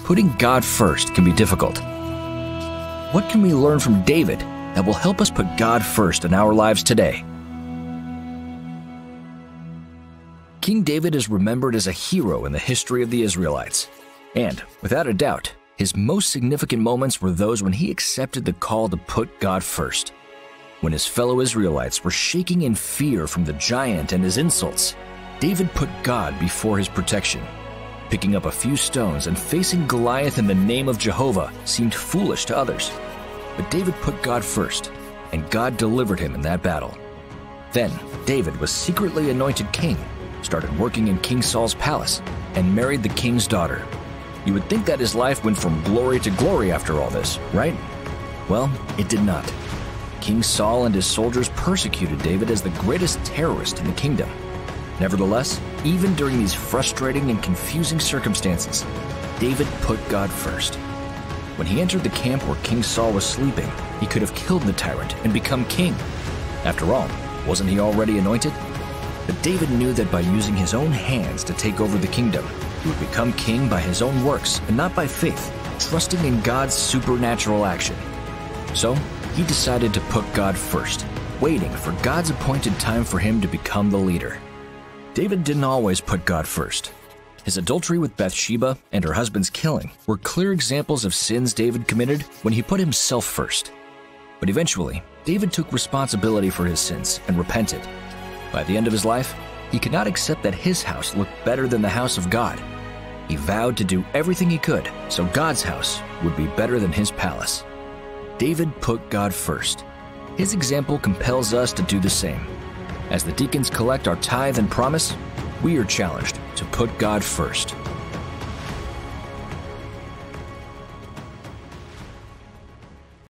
putting God first can be difficult. What can we learn from David that will help us put God first in our lives today? King David is remembered as a hero in the history of the Israelites. And, without a doubt, his most significant moments were those when he accepted the call to put God first. When his fellow Israelites were shaking in fear from the giant and his insults, David put God before his protection. Picking up a few stones and facing Goliath in the name of Jehovah seemed foolish to others. But David put God first, and God delivered him in that battle. Then, David was secretly anointed king, started working in King Saul's palace, and married the king's daughter. You would think that his life went from glory to glory after all this, right? Well, it did not. King Saul and his soldiers persecuted David as the greatest terrorist in the kingdom. Nevertheless, even during these frustrating and confusing circumstances, David put God first. When he entered the camp where King Saul was sleeping, he could have killed the tyrant and become king. After all, wasn't he already anointed? But David knew that by using his own hands to take over the kingdom, he would become king by his own works and not by faith, trusting in God's supernatural action. So, he decided to put God first, waiting for God's appointed time for him to become the leader. David didn't always put God first. His adultery with Bathsheba and her husband's killing were clear examples of sins David committed when he put himself first. But eventually, David took responsibility for his sins and repented. By the end of his life, he could not accept that his house looked better than the house of God. He vowed to do everything he could so God's house would be better than his palace. David put God first. His example compels us to do the same. As the deacons collect our tithe and promise, we are challenged to put God first.